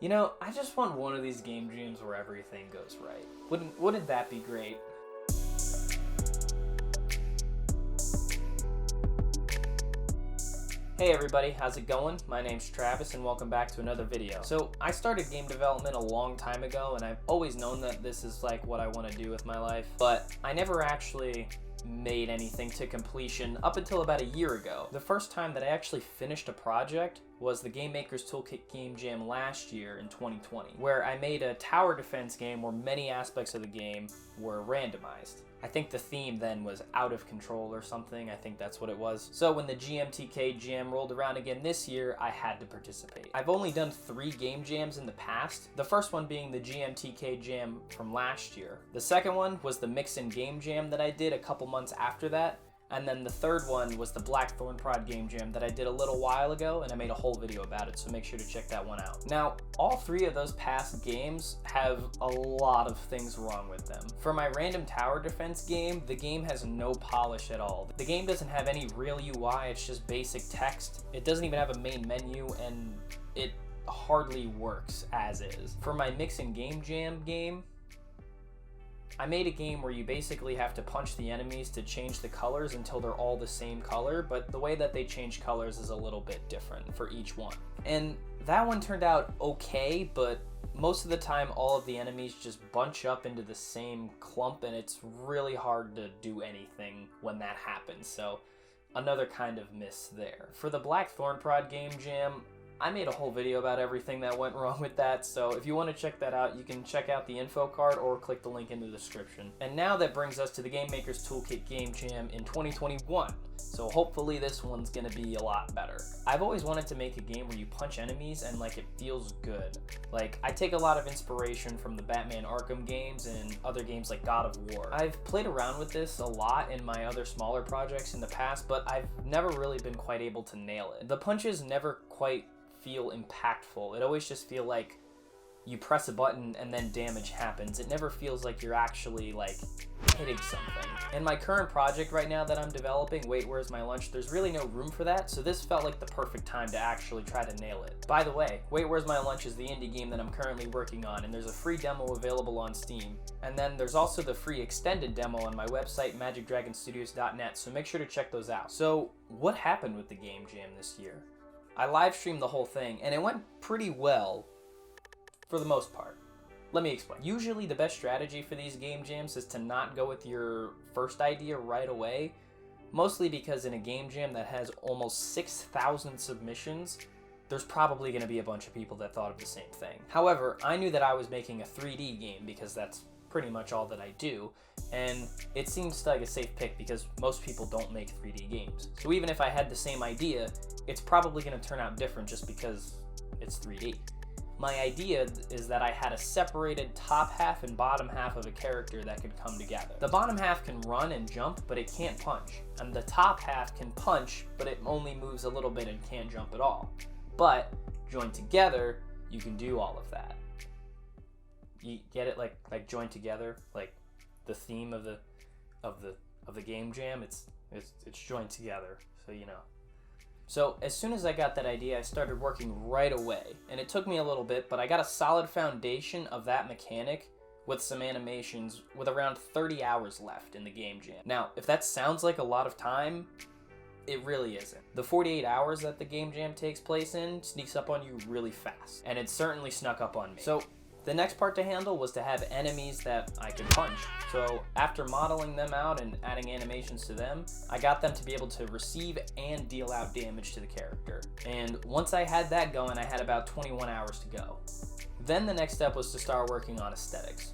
You know, I just want one of these game jams where everything goes right. Wouldn't that be great? Hey everybody, how's it going? My name's Travis and welcome back to another video. So I started game development a long time ago and I've always known that this is like what I want to do with my life, but I never actually made anything to completion up until about a year ago. The first time that I actually finished a project was the Game Maker's Toolkit Game Jam last year in 2020, where I made a tower defense game where many aspects of the game were randomized. I think the theme then was out of control or something. I think that's what it was. So when the GMTK Jam rolled around again this year, I had to participate. I've only done 3 game jams in the past, the first one being the GMTK Jam from last year. The second one was the Mix-In Game Jam that I did a couple months after that. And then the third one was the Blackthorn Prod Game Jam that I did a little while ago, and I made a whole video about it, so make sure to check that one out. Now, all 3 of those past games have a lot of things wrong with them. For my random tower defense game, the game has no polish at all. The game doesn't have any real UI, it's just basic text. It doesn't even have a main menu, and it hardly works as is. For my Mix-In Game Jam game, I made a game where you basically have to punch the enemies to change the colors until they're all the same color, but the way that they change colors is a little bit different for each one. And that one turned out okay, but most of the time all of the enemies just bunch up into the same clump and it's really hard to do anything when that happens, so another kind of miss there. For the Blackthorn Prod Game Jam, I made a whole video about everything that went wrong with that, so if you want to check that out, you can check out the info card or click the link in the description. And now that brings us to the Game Maker's Toolkit Game Jam in 2021, so hopefully this one's gonna be a lot better. I've always wanted to make a game where you punch enemies and like it feels good. Like, I take a lot of inspiration from the Batman Arkham games and other games like God of War. I've played around with this a lot in my other smaller projects in the past, but I've never really been quite able to nail it. The punches never quite feel impactful. It always just feel like you press a button and then damage happens. It never feels like you're actually like hitting something. In my current project right now that I'm developing, Wait, Where's My Lunch, there's really no room for that, so this felt like the perfect time to actually try to nail it. By the way, Wait, Where's My Lunch is the indie game that I'm currently working on, and there's a free demo available on Steam. And then there's also the free extended demo on my website, magicdragonstudios.net, so make sure to check those out. So what happened with the Game Jam this year? I live streamed the whole thing, and it went pretty well, for the most part. Let me explain. Usually the best strategy for these game jams is to not go with your first idea right away, mostly because in a game jam that has almost 6,000 submissions, there's probably going to be a bunch of people that thought of the same thing. However, I knew that I was making a 3D game because that's pretty much all that I do, and it seems like a safe pick because most people don't make 3D games. So even if I had the same idea, it's probably going to turn out different just because it's 3D. My idea is that I had a separated top half and bottom half of a character that could come together. The bottom half can run and jump, but it can't punch. And the top half can punch, but it only moves a little bit and can't jump at all. But joined together, you can do all of that. You get it? Like joined together, like the theme of the game jam. It's joined together, so you know. So as soon as I got that idea, I started working right away, and it took me a little bit, but I got a solid foundation of that mechanic with some animations with around 30 hours left in the game jam. Now, if that sounds like a lot of time, it really isn't. The 48 hours that the game jam takes place in sneaks up on you really fast, and it certainly snuck up on me. So the next part to handle was to have enemies that I could punch. So after modeling them out and adding animations to them, I got them to be able to receive and deal out damage to the character. And once I had that going, I had about 21 hours to go. Then the next step was to start working on aesthetics.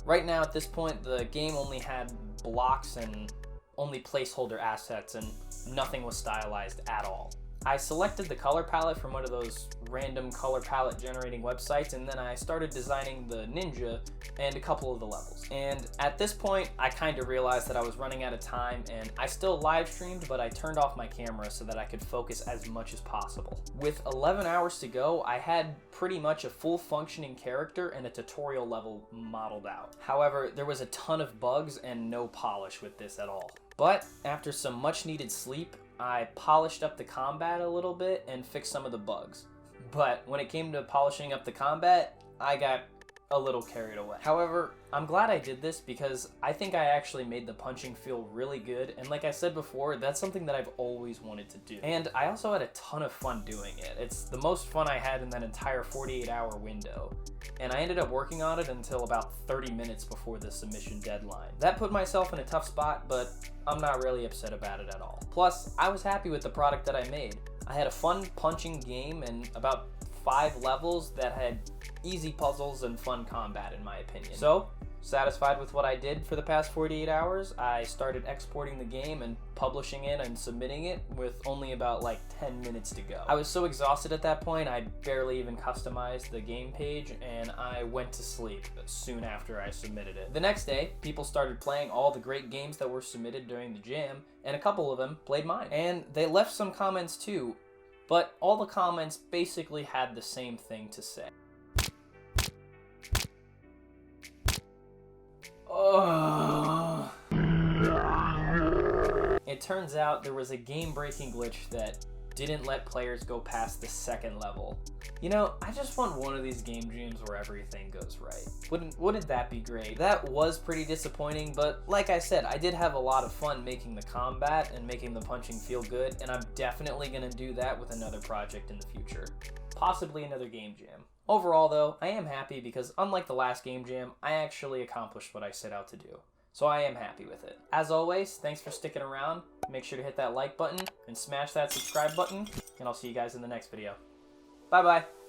Right now at this point, the game only had blocks and only placeholder assets and nothing was stylized at all. I selected the color palette from one of those random color palette generating websites, and then I started designing the ninja and a couple of the levels. And at this point, I kind of realized that I was running out of time, and I still live streamed, but I turned off my camera so that I could focus as much as possible. With 11 hours to go, I had pretty much a full functioning character and a tutorial level modeled out. However, there was a ton of bugs and no polish with this at all. But after some much needed sleep, I polished up the combat a little bit and fixed some of the bugs. But when it came to polishing up the combat, I got a little carried away. However, I'm glad I did this because I think I actually made the punching feel really good, and like I said before, that's something that I've always wanted to do. And I also had a ton of fun doing it. It's the most fun I had in that entire 48-hour window, and I ended up working on it until about 30 minutes before the submission deadline. That put myself in a tough spot, but I'm not really upset about it at all. Plus, I was happy with the product that I made. I had a fun punching game and about 5 levels that had easy puzzles and fun combat, in my opinion. So, satisfied with what I did for the past 48 hours, I started exporting the game and publishing it and submitting it with only about like 10 minutes to go. I was so exhausted at that point, I barely even customized the game page, and I went to sleep soon after I submitted it. The next day, people started playing all the great games that were submitted during the jam, and a couple of them played mine. And they left some comments too, but all the comments basically had the same thing to say. It turns out there was a game-breaking glitch that didn't let players go past the second level. You know, I just want one of these game jams where everything goes right. Wouldn't that be great? That was pretty disappointing, but like I said, I did have a lot of fun making the combat and making the punching feel good, and I'm definitely gonna do that with another project in the future. Possibly another game jam. Overall though, I am happy because unlike the last game jam, I actually accomplished what I set out to do. So I am happy with it. As always, thanks for sticking around. Make sure to hit that like button and smash that subscribe button, and I'll see you guys in the next video. Bye bye.